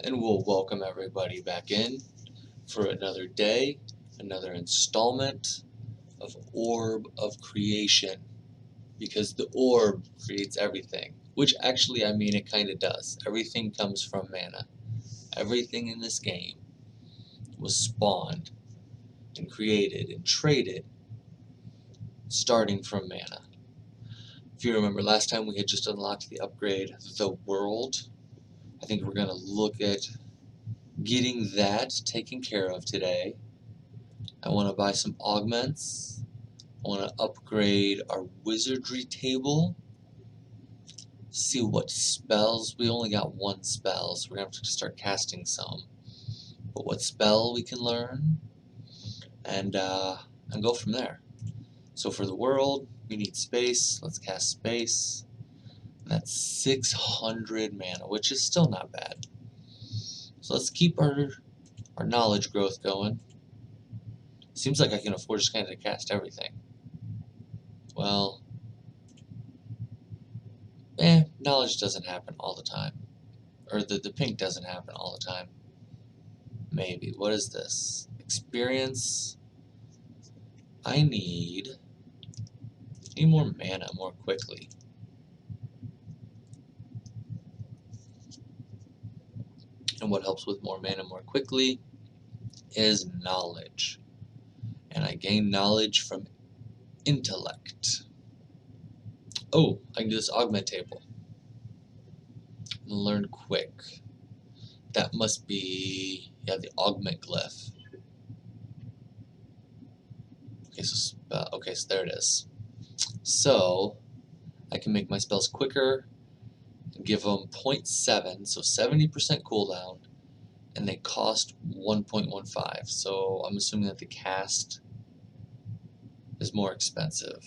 And we'll welcome everybody back in for another day, another installment of Orb of Creation. Because the orb creates everything. Which actually, I mean, it kind of does. Everything comes from mana. Everything in this game was spawned and created and traded starting from mana. If you remember, last time we had just unlocked the upgrade, the world. I think we're going to look at getting that taken care of today. I want to buy some augments. I want to upgrade our wizardry table. See what spells. We only got one spell, so we're going to have to start casting some. But what spell we can learn, and go from there. So for the world, we need space. Let's cast space. And that's 600 mana, which is still not bad. So let's keep our knowledge growth going. Seems like I can afford just kind of to cast everything. Well, knowledge doesn't happen all the time. Or the pink doesn't happen all the time. Maybe. What is this? Experience. I need more mana more quickly. And what helps with more mana more quickly is knowledge. And I gain knowledge from intellect. Oh, I can do this augment table. Learn quick. That must be, yeah, the augment glyph. Okay, so there it is. So I can make my spells quicker and give them 0.7, so 70% cooldown, and they cost 1.15. So I'm assuming that the cast is more expensive.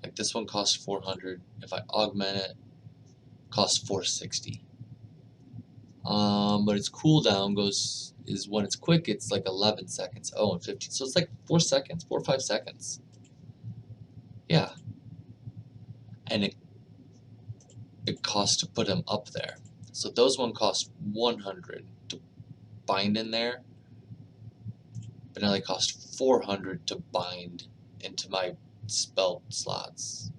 Like this one costs 400. If I augment it, it costs 460. But its cooldown is when it's quick, it's like 11 seconds. Oh, and 15. So it's like 4 seconds, 4 or 5 seconds. Yeah. And it costs to put them up there. So those one cost 100 to bind in there, but now they cost 400 to bind into my spell slots.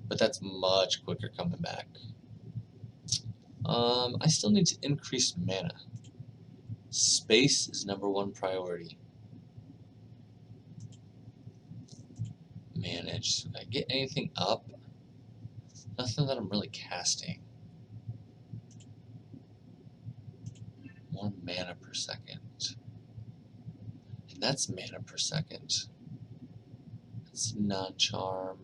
But that's much quicker coming back. I still need to increase mana. Space is #1 priority. Manage. Did I get anything up? Nothing that I'm really casting. More mana per second. And that's mana per second. It's non-charm.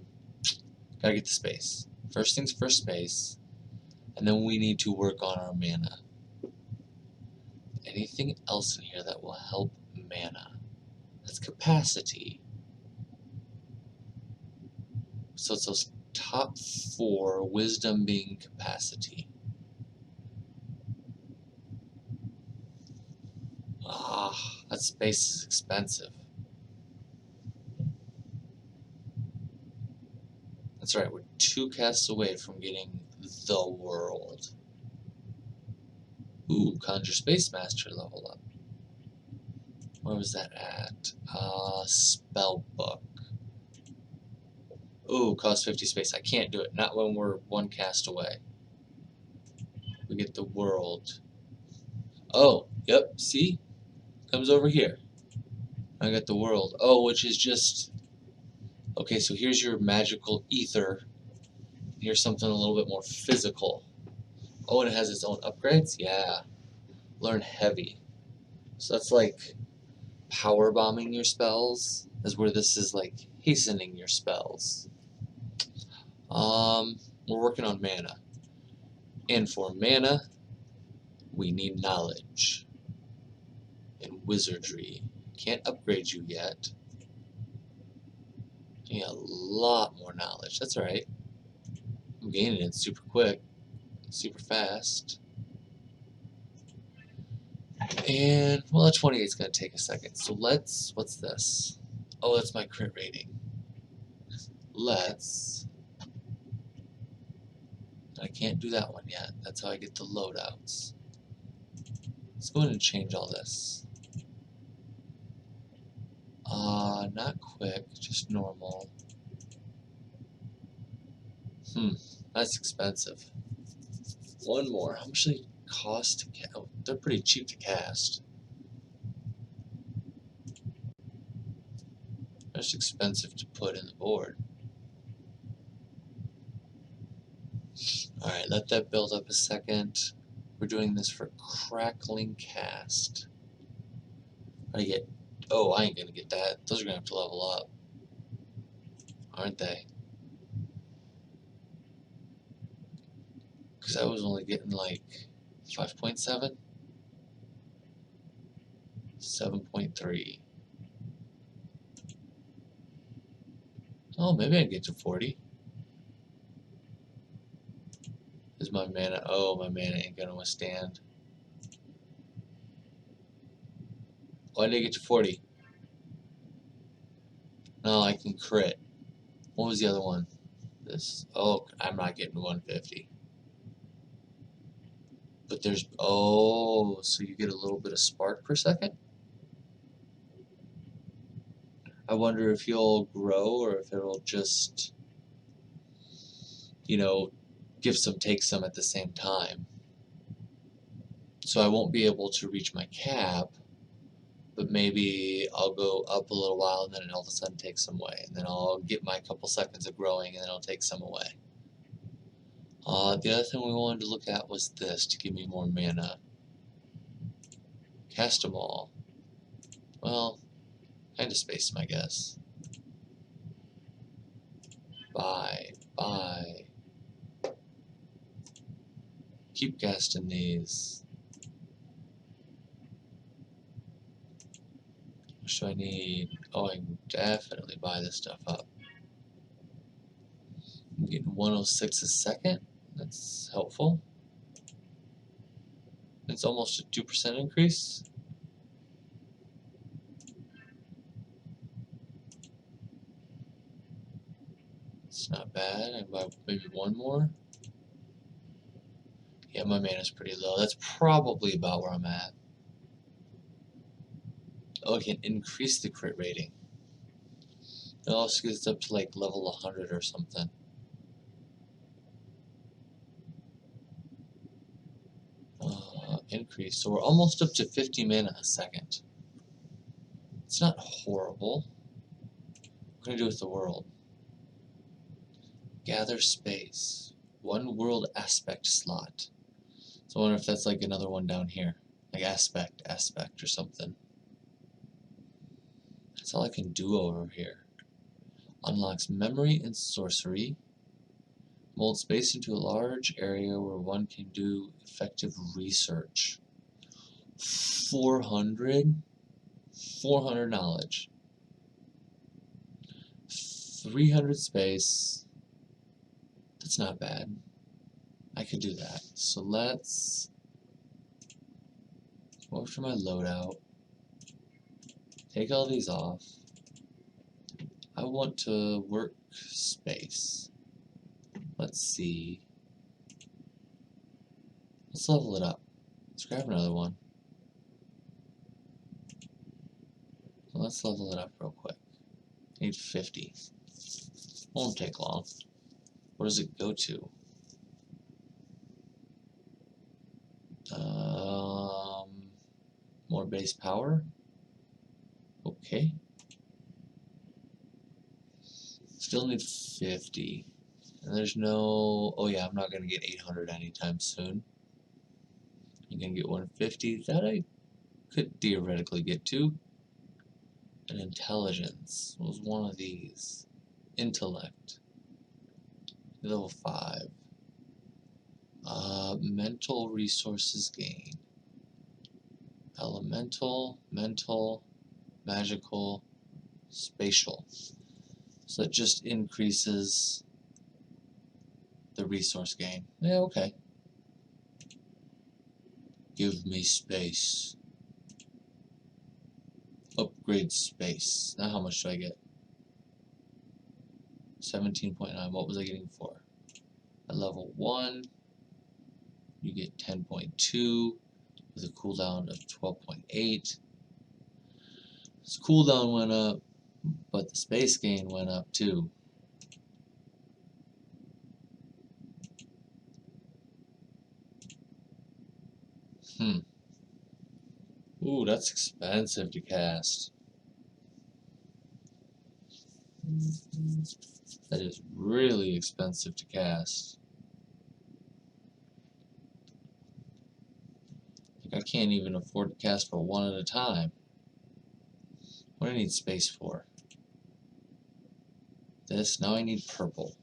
Gotta get the space. First things first, space. And then we need to work on our mana. Anything else in here that will help mana? That's capacity. So it's those top 4, wisdom being capacity. That space is expensive. That's right, we're 2 casts away from getting the world. Ooh, Conjure Space Master level up. Where was that at? Spell book. Ooh, cost 50 space. I can't do it. Not when we're 1 cast away. We get the world. Oh, yep, see? Comes over here. I got the world. Oh, which is just... Okay, so here's your magical ether. Here's something a little bit more physical. Oh, and it has its own upgrades? Yeah. Learn heavy. So that's like power bombing your spells, is where this is like hastening your spells. We're working on mana. And for mana, we need knowledge and wizardry. Can't upgrade you yet. You need a lot more knowledge. That's alright. I'm gaining it super quick, super fast. And, well, a 28 is going to take a second. So let's, what's this? Oh, that's my crit rating. Let's, I can't do that one yet. That's how I get the loadouts. Let's go ahead and change all this. Not quick, just normal. That's expensive. One more. How much do they cost to cast? Oh, they're pretty cheap to cast. They're just expensive to put in the board. Alright, let that build up a second. We're doing this for Crackling Cast. How do you get... Oh, I ain't gonna get that. Those are gonna have to level up. Aren't they? Because I was only getting like 5.7? 7.3. Oh, maybe I can get to 40. Is my mana... Oh, my mana ain't gonna withstand. Why did I get to 40? No, I can crit. What was the other one? This. Oh, I'm not getting 150. But there's... Oh, so you get a little bit of spark per second? I wonder if you'll grow or if it'll just, you know, give some, take some at the same time. So I won't be able to reach my cap, but maybe I'll go up a little while and then all of a sudden take some away. And then I'll get my couple seconds of growing and then I'll take some away. The other thing we wanted to look at was this to give me more mana. Cast them all. Well, kind of space them, I guess. Buy. Keep casting these. What do I need? Oh, I can definitely buy this stuff up. I'm getting 106 a second. That's helpful. It's almost a 2% increase. It's not bad. I buy maybe one more. Yeah, my mana's pretty low. That's probably about where I'm at. Oh, I can increase the crit rating. It also gets up to like level 100 or something. Increase. So we're almost up to 50 mana a second. It's not horrible. What can I do with the world? Gather space. One world aspect slot. So I wonder if that's like another one down here. Like aspect or something. That's all I can do over here. Unlocks memory and sorcery. Mold space into a large area where one can do effective research. 400 knowledge. 300 space. That's not bad. I could do that. So let's go over to my loadout. Take all these off. I want to work space. Let's see. Let's level it up. Let's grab another one. Let's level it up real quick. I need 50. Won't take long. Where does it go to? More base power. Okay. Still need 50. And there's no... Oh yeah, I'm not going to get 800 anytime soon. I'm going to get 150. That I could theoretically get to. And intelligence. What was one of these? Intellect. Level 5. Mental resources gain. Elemental, mental, magical, spatial. So it just increases the resource gain. Yeah, okay. Give me space. Upgrade space. Now how much do I get? 17.9. What was I getting for? At level 1, you get 10.2 with a cooldown of 12.8. This cooldown went up, but the space gain went up too. Ooh, that's expensive to cast. That is really expensive to cast. Like, I can't even afford to cast for one at a time. What do I need space for? This, now I need purple.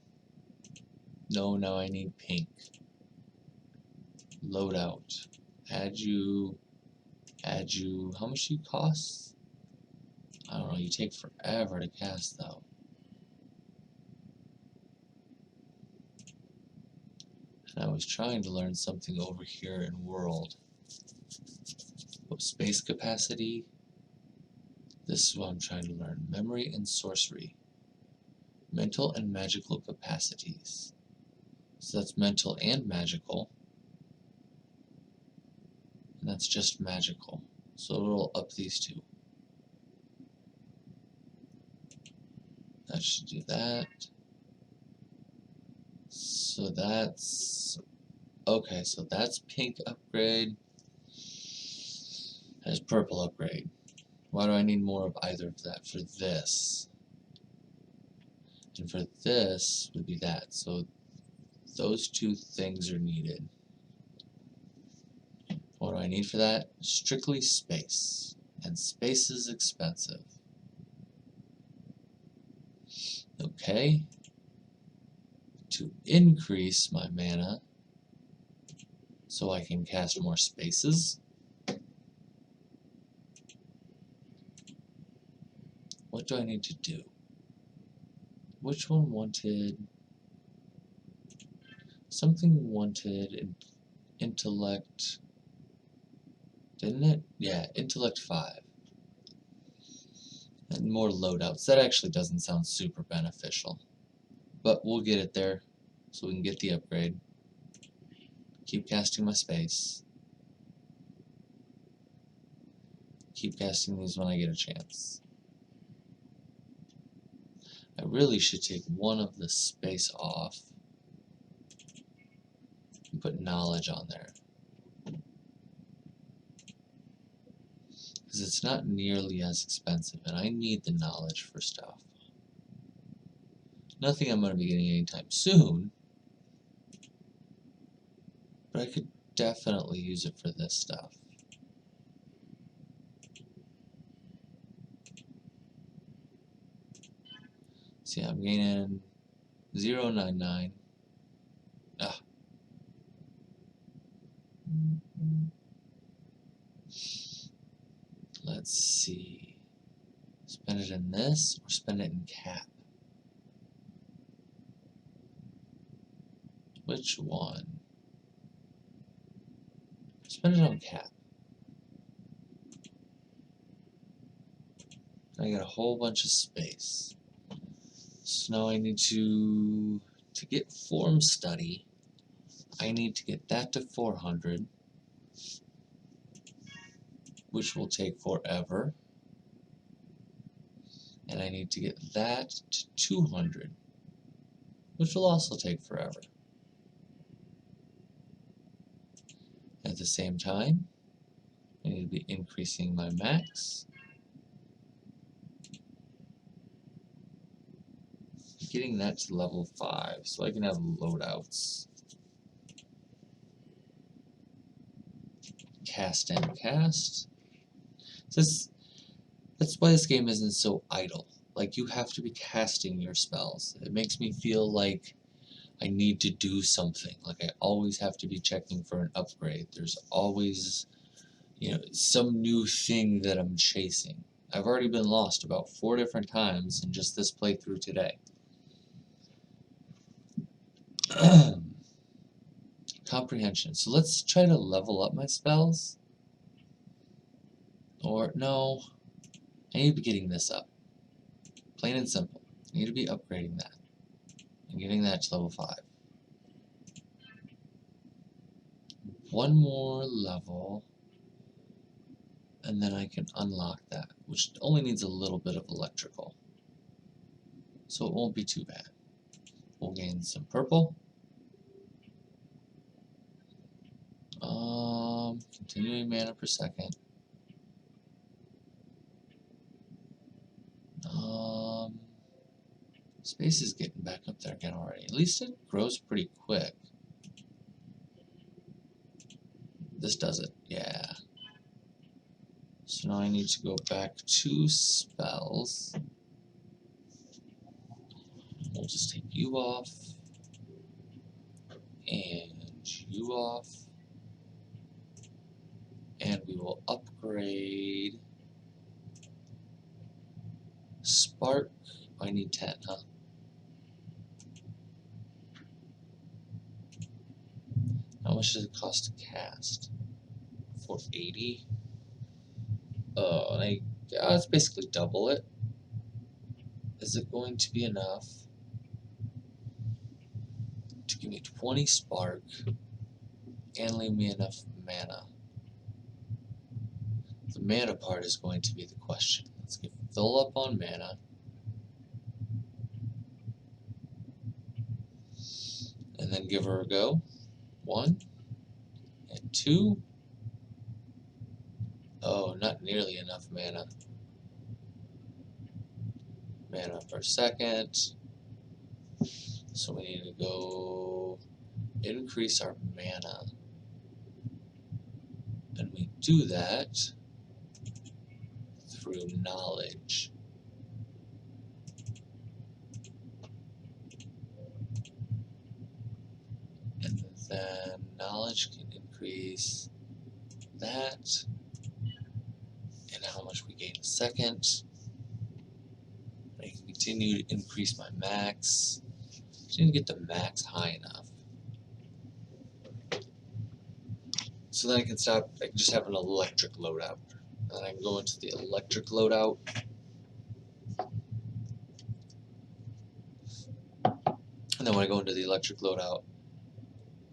No, now I need pink. Load out. Add you. How much do you cost? I don't know, you take forever to cast though. And I was trying to learn something over here in World. Oh, space capacity. This is what I'm trying to learn. Memory and sorcery. Mental and magical capacities. So that's mental and magical. And that's just magical. So it'll up these two. That should do that. So that's... Okay, so that's pink upgrade. That's purple upgrade. Why do I need more of either of that? For this. And for this would be that. So those two things are needed. What do I need for that? Strictly space. And space is expensive. Okay. To increase my mana so I can cast more spaces. What do I need to do? Which one wanted... Something wanted intellect... Didn't it? Yeah, intellect 5. And more loadouts. That actually doesn't sound super beneficial. But we'll get it there so we can get the upgrade. Keep casting my space. Keep casting these when I get a chance. I really should take one of the space off and put knowledge on there. Because it's not nearly as expensive, and I need the knowledge for stuff. Nothing I'm going to be getting anytime soon, but I could definitely use it for this stuff. See, I'm gaining 0.99. Ah. Let's see. Spend it in this or spend it in cap? Which one? Spend it on cap. I got a whole bunch of space. So now I need to get form study, I need to get that to 400, which will take forever. And I need to get that to 200, which will also take forever. At the same time, I need to be increasing my max. Getting that to level 5 so I can have loadouts. Cast and cast. That's why this game isn't so idle. Like, you have to be casting your spells. It makes me feel like I need to do something. Like, I always have to be checking for an upgrade. There's always, some new thing that I'm chasing. I've already been lost about 4 different times in just this playthrough today. Comprehension. So let's try to level up my spells. Or, no. I need to be getting this up. Plain and simple. I need to be upgrading that. And getting that to level 5. one more level, and then I can unlock that, which only needs a little bit of electrical. So it won't be too bad. We'll gain some purple. Continuing mana per second. Space is getting back up there again already. At least it grows pretty quick. This does it, yeah. So now I need to go back to spells. We'll just take you off. And you off. And we will upgrade Spark. I need 10, huh? How much does it cost to cast? 480. Oh, and it's basically double it. Is it going to be enough to give me 20 spark and leave me enough mana? The mana part is going to be the question. Let's get fill up on mana. And then give her a go. 1 and 2. Oh, not nearly enough mana. Mana per second. So we need to go increase our mana. And we do that through knowledge. And then knowledge can increase that. And how much we gain a second. I can continue to increase my max. Just need to get the max high enough. So then I can just have an electric loadout. And then I can go into the electric loadout. And then when I go into the electric loadout,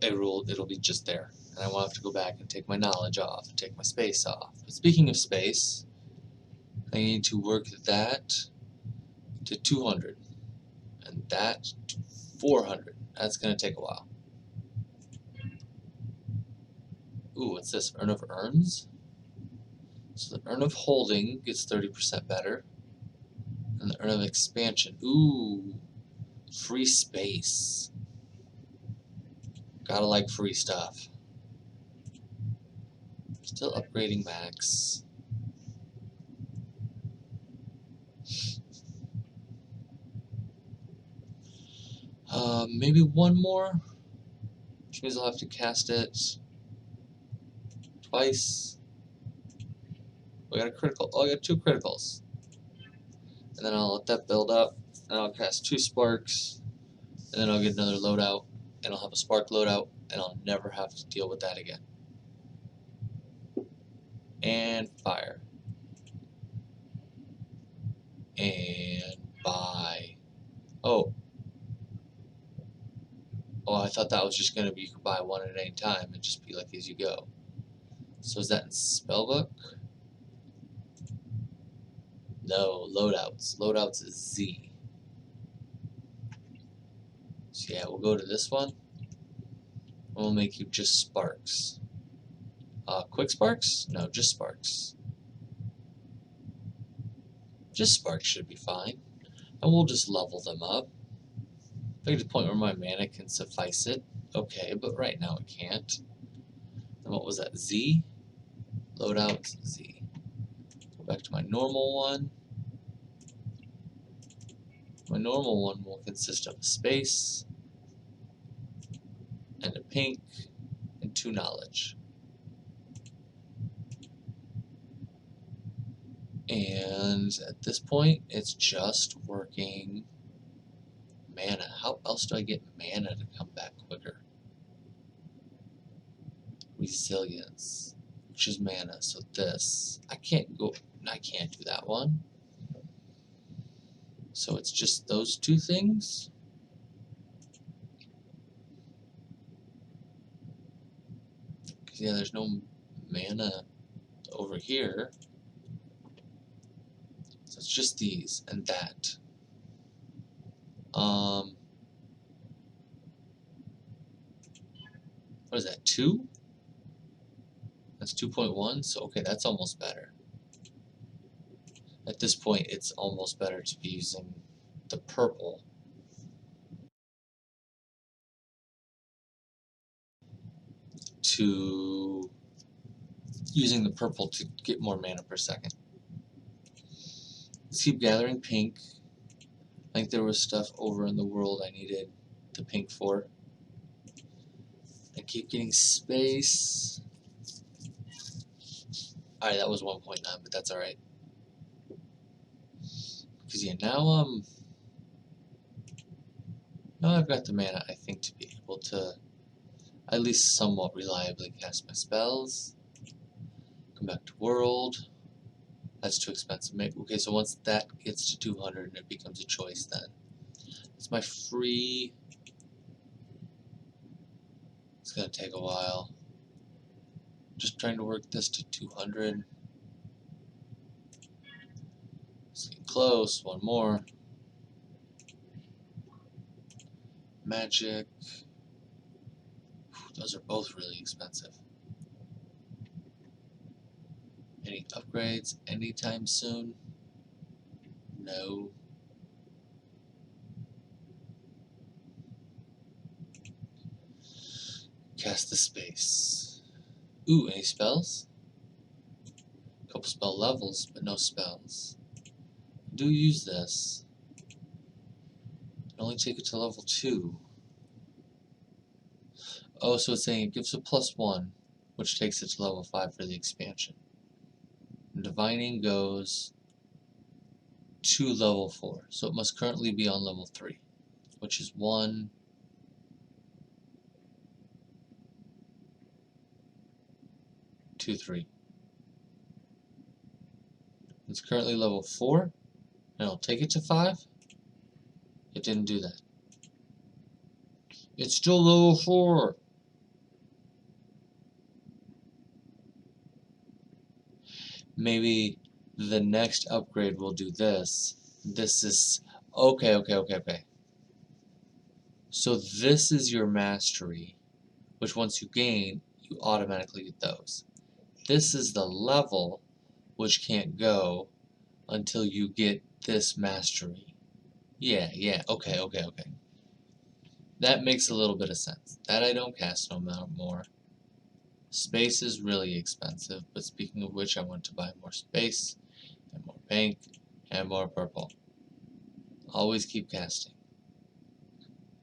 it'll be just there. And I won't have to go back and take my knowledge off, take my space off. But speaking of space, I need to work that to 200. And that to 400. That's going to take a while. Ooh, what's this? Urn of Urns? So the Urn of Holding gets 30% better. And the Urn of Expansion. Ooh, free space. Gotta like free stuff. Still upgrading max. Maybe one more, which means I'll have to cast it twice. We got a critical. Oh, I got 2 criticals. And then I'll let that build up, and I'll cast 2 sparks, and then I'll get another loadout, and I'll have a spark loadout, and I'll never have to deal with that again. And fire. And buy. Oh, I thought that was just going to be you could buy one at any time and just be like as you go. So is that in Spellbook? No, loadouts. Loadouts is Z. So yeah, we'll go to this one. And we'll make you just sparks. Quick sparks? No, just sparks. Just sparks should be fine. And we'll just level them up. If I get to the point where my mana can suffice it, okay, but right now it can't. And what was that? Z? Loadouts, Z. Go back to my normal one. My normal one will consist of a space, and a pink, and 2 knowledge. And at this point, it's just working mana. How else do I get mana to come back quicker? Resilience, which is mana. So this, I can't do that one. So it's just those 2 things. Yeah, there's no mana over here. So it's just these and that. What is that, 2? That's 2.1, so okay, that's almost better. At this point, it's almost better to be using the purple. Using the purple to get more mana per second. Let's keep gathering pink. I think there was stuff over in the world I needed the pink for. I keep getting space. Alright, that was 1.9, but that's alright. Because yeah, now I've got the mana, I think, to be able to at least somewhat reliably cast my spells. Come back to world. That's too expensive. Okay, so once that gets to 200 and it becomes a choice then. It's my free. It's gonna take a while. Just trying to work this to 200. Let's get close. One more. Magic. Those are both really expensive. Any upgrades anytime soon? No. Cast the space. Ooh, any spells? Couple spell levels, but no spells. Do use this. Only take it to level 2. Oh, so it's saying it gives a +1, which takes it to level 5 for the expansion. And divining goes to level 4, so it must currently be on level 3, which is 1, 2, 3. It's currently level 4, and I'll take it to 5. It didn't do that. It's still level 4. Maybe the next upgrade will do this. This is okay. So this is your mastery, which once you gain, you automatically get those. This is the level, which can't go until you get this mastery. Yeah, okay. That makes a little bit of sense. That I don't cast no more. Space is really expensive, but speaking of which, I want to buy more space, and more pink, and more purple. Always keep casting.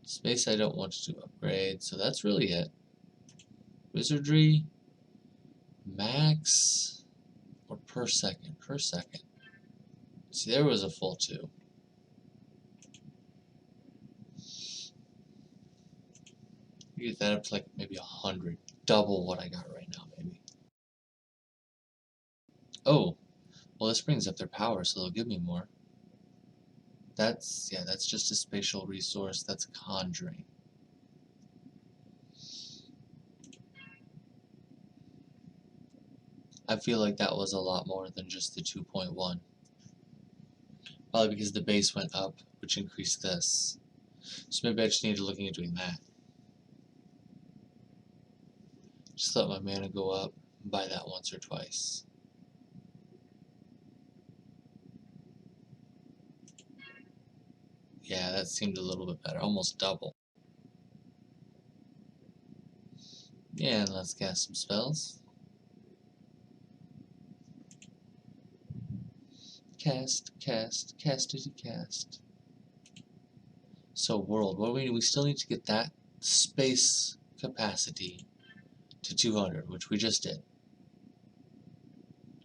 Space I don't want to upgrade, so that's really it. Wizardry, max, or per second? Per second. See, there was a full 2. You get that up to like maybe 100. Double what I got right now, maybe. Oh, well this brings up their power, so they'll give me more. That's just a spatial resource. That's conjuring. I feel like that was a lot more than just the 2.1. Probably because the base went up, which increased this. So maybe I just need to look into doing that. Just let my mana go up and buy that once or twice. Yeah, that seemed a little bit better. Almost double. Yeah, and let's cast some spells. Cast. So world, what do we need? We still need to get that space capacity to 200, which we just did.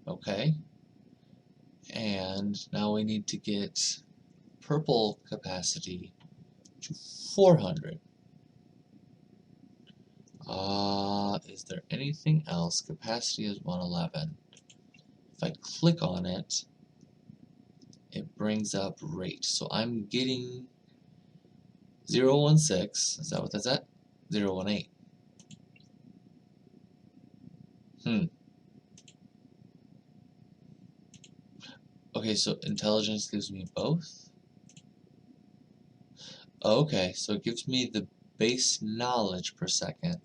Okay. And now we need to get purple capacity to 400. Is there anything else? Capacity is 111. If I click on it, it brings up rate. So I'm getting 016. Is that what that's at? 018. Okay, so intelligence gives me both? Okay, so it gives me the base knowledge per second,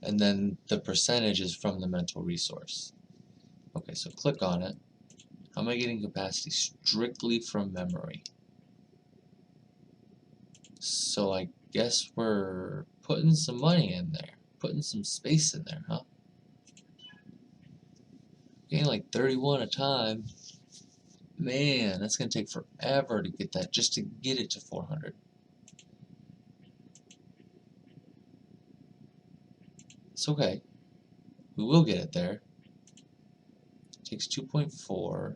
and then the percentage is from the mental resource. Okay, so click on it. How am I getting capacity? Strictly from memory. So I guess we're putting some money in there. Putting some space in there, huh? Getting like 31 a time. Man, that's gonna take forever to get that, just to get it to 400. It's okay. We will get it there. It takes 2.4.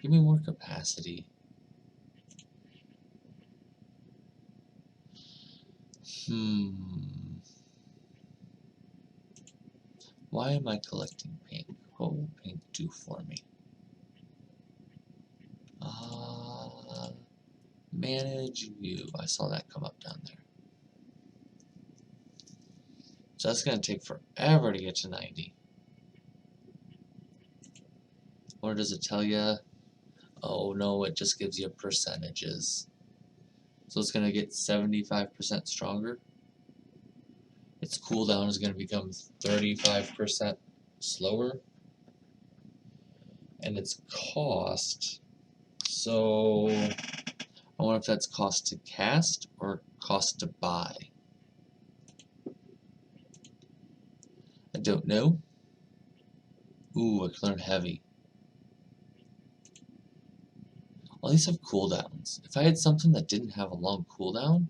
Give me more capacity. Why am I collecting pink? What will pink do for me? Manage view. I saw that come up down there. So that's going to take forever to get to 90. Or does it tell you? Oh no, it just gives you percentages. So it's going to get 75% stronger. Its cooldown is going to become 35% slower. And its cost, so I wonder if that's cost to cast or cost to buy. I don't know. Ooh, I can learn heavy. All these have cooldowns. If I had something that didn't have a long cooldown,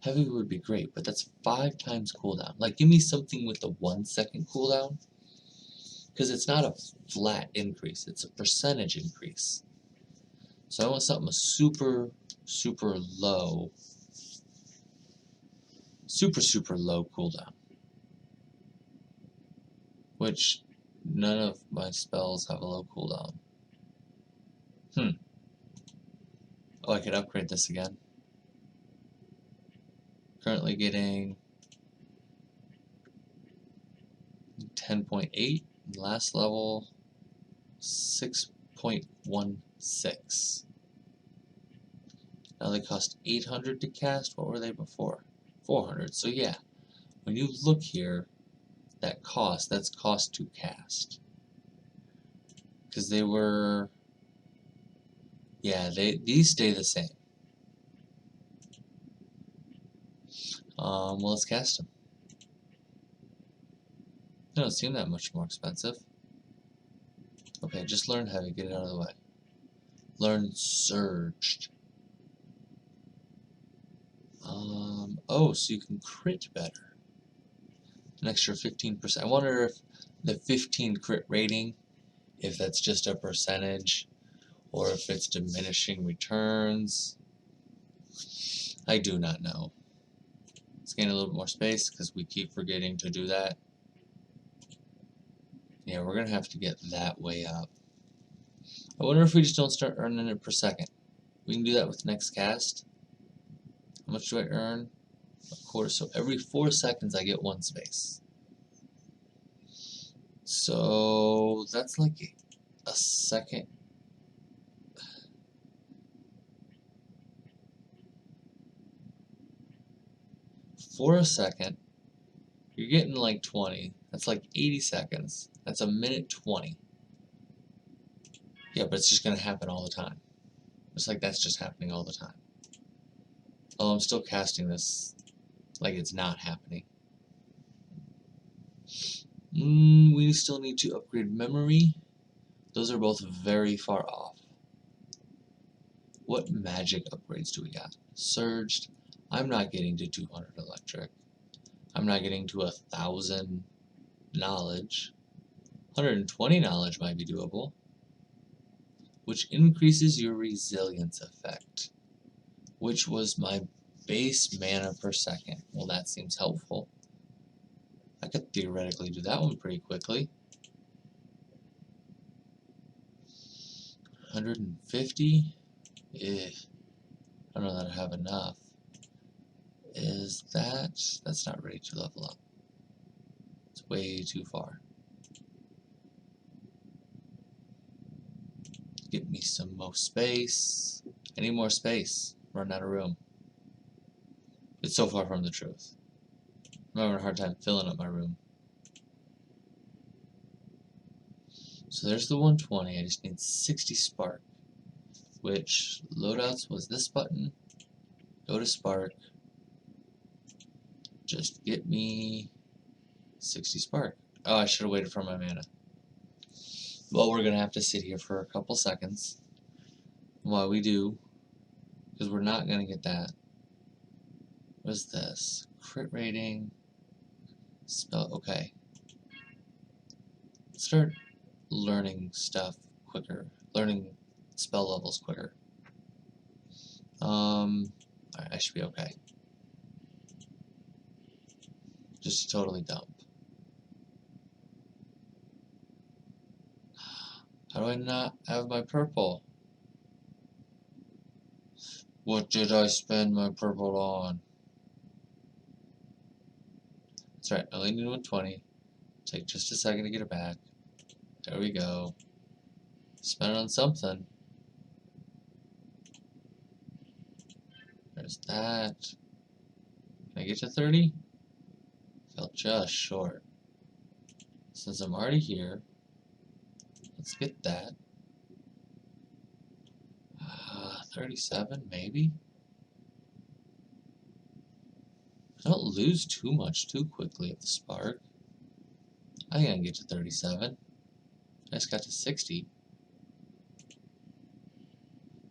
heavy would be great, but that's 5 times cooldown. Like, give me something with a 1 second cooldown, because it's not a flat increase, it's a percentage increase. So I want something super, super low, super low cooldown, which none of my spells have a low cooldown. Oh, I could upgrade this again. Currently getting 10.8, last level 6.16. Now they cost 800 to cast. What were they before? 400. So yeah, when you look here, that cost, that's cost to cast. Because they were, yeah, these stay the same. Well, let's cast them. They don't seem that much more expensive. Okay, just learn heavy, get it out of the way. Learn surged. Oh, so you can crit better. An extra 15%. I wonder if the 15 crit rating, if that's just a percentage, or if it's diminishing returns. I do not know. Let's gain a little bit more space because we keep forgetting to do that. Yeah, we're going to have to get that way up. I wonder if we just don't start earning it per second. We can do that with next cast. How much do I earn? A quarter. So every 4 seconds I get 1 space. So that's like a second. For a second, you're getting like 20. That's like 80 seconds. That's a minute 20. Yeah, but it's just going to happen all the time. It's like that's just happening all the time. Oh, I'm still casting this like it's not happening. We still need to upgrade memory. Those are both very far off. What magic upgrades do we got? Surged. I'm not getting to 200 electric. I'm not getting to 1,000 knowledge. 120 knowledge might be doable. Which increases your resilience effect. Which was my base mana per second. Well, that seems helpful. I could theoretically do that one pretty quickly. 150? I don't know that I have enough. That's not ready to level up. It's way too far. Most space. I need more space. Run out of room. It's so far from the truth. I'm having a hard time filling up my room. So there's the 120. I just need 60 spark. Which loadouts was this button. Go to spark. Just get me 60 spark. Oh, I should have waited for my mana. Well, we're gonna have to sit here for a couple seconds while we do, because we're not gonna get that. What is this? Crit rating. Spell. Okay. Let's start learning stuff quicker. Learning spell levels quicker. Alright, I should be okay. Just totally dump. How do I not have my purple? What did I spend my purple on? That's right, I only need 120. Take just a second to get it back. There we go. Spend it on something. There's that. Can I get to 30? Fell just short. Since I'm already here, let's get that. 37, maybe? I don't lose too much too quickly at the spark. I think I can get to 37. I just got to 60.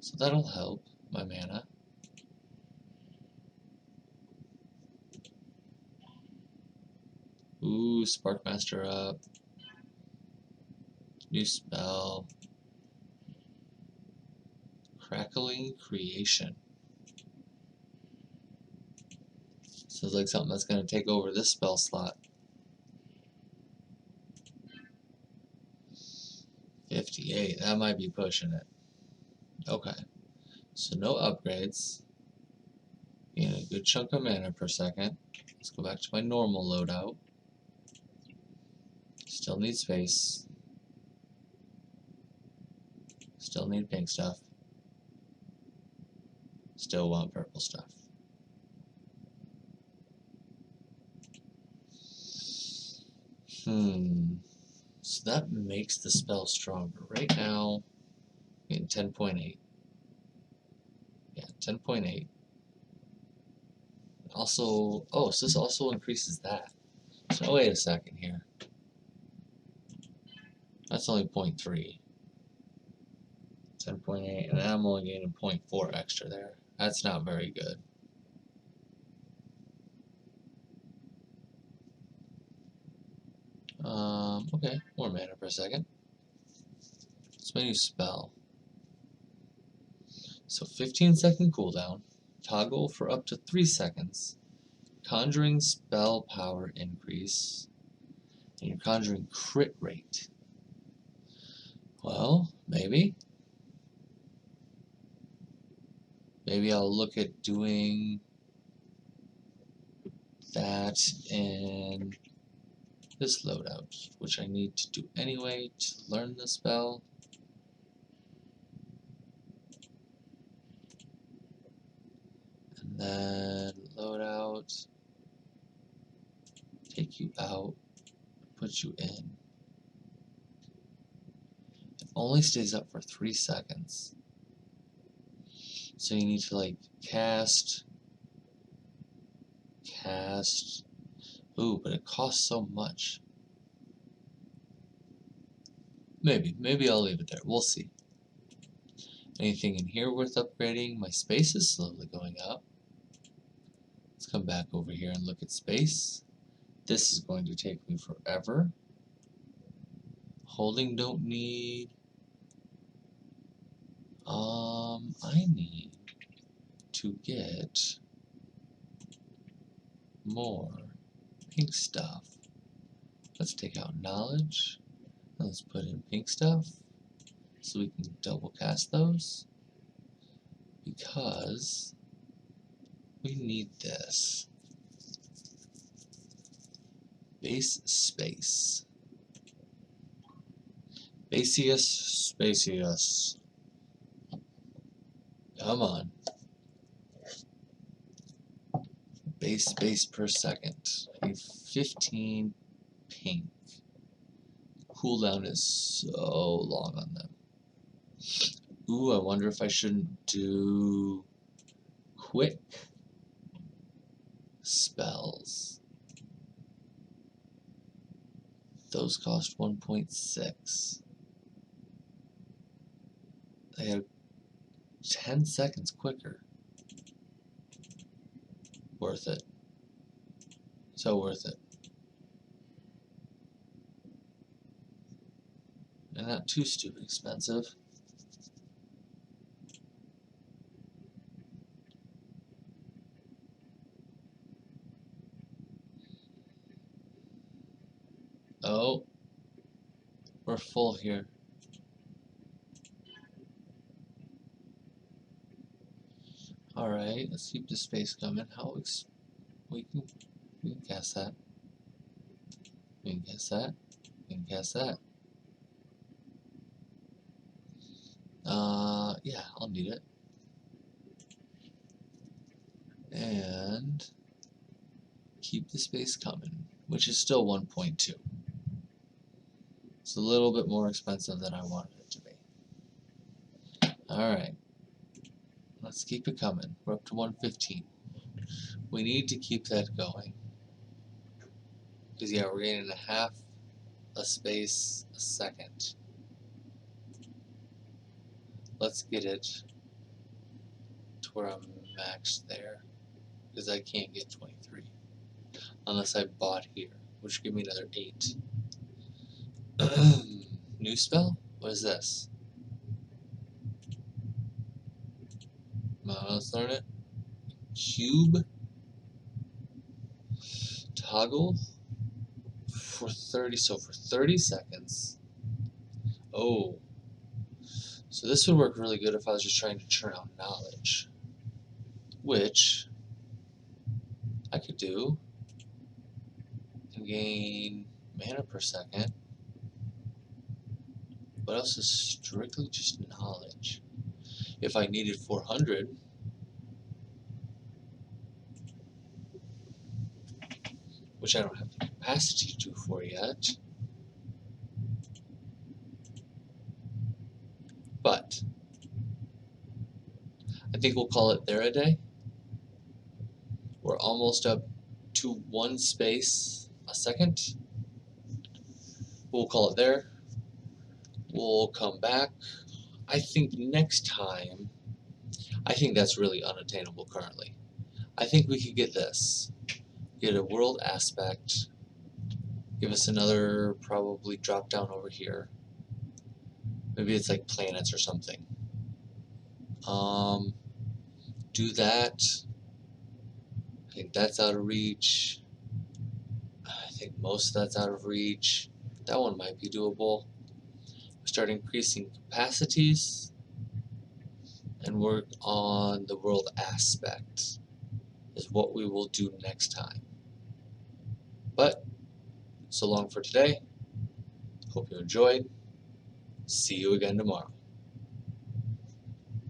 So that'll help my mana. Ooh, Sparkmaster up. New spell. Crackling Creation. Sounds like something that's going to take over this spell slot. 58, that might be pushing it. Okay, so no upgrades. Gain a good chunk of mana per second. Let's go back to my normal loadout. Still need space. Still need pink stuff. Still want purple stuff. So that makes the spell stronger. Right now, I'm getting 10.8. Yeah, 10.8. Also, oh, so this also increases that. So wait a second here. That's only 0.3. 10.8, and I'm only getting 0.4 extra there. That's not very good. Okay, more mana per second. What's my new spell? So 15-second cooldown, toggle for up to 3 seconds, conjuring spell power increase, and your conjuring crit rate. Well, maybe. Maybe I'll look at doing that in this loadout, which I need to do anyway to learn the spell. And then loadout, take you out, put you in. It only stays up for 3 seconds. So you need to like cast. Ooh, but it costs so much. Maybe I'll leave it there. We'll see. Anything in here worth upgrading? My space is slowly going up. Let's come back over here and look at space. This is going to take me forever. Holding don't need. I need to get more pink stuff. Let's take out knowledge. Let's put in pink stuff so we can double cast those because we need this. Base space. Spacious. Come on. Base space per second. A 15 pink. Cooldown is so long on them. Ooh, I wonder if I shouldn't do quick spells. Those cost 1.6. They have 10 seconds quicker. Worth it. So worth it. And not too stupid expensive. Oh, we're full here. Alright, let's keep the space coming. We can cast that. We can cast that. We can cast that. Yeah, I'll need it. And keep the space coming, which is still 1.2. It's a little bit more expensive than I wanted it to be. Alright. Let's keep it coming. We're up to 115. We need to keep that going. Because, yeah, we're gaining a half a space a second. Let's get it to where I'm maxed there. Because I can't get 23. Unless I bought here, which would give me another 8. New spell? What is this? Let's learn it. Cube. Toggle. For 30, so for 30 seconds. Oh. So this would work really good if I was just trying to churn out knowledge. Which I could do. And gain mana per second. What else is strictly just knowledge? If I needed 400, which I don't have the capacity to do for yet, but I think we'll call it there a day. We're almost up to 1 space a second. We'll call it there. We'll come back. I think next time, I think that's really unattainable currently. I think we could get this. Get a world aspect. Give us another probably drop down over here. Maybe it's like planets or something. Do that. I think that's out of reach. I think most of that's out of reach. That one might be doable. Start increasing capacities and work on the world aspect is what we will do next time. But so long for today. Hope you enjoyed. See you again tomorrow.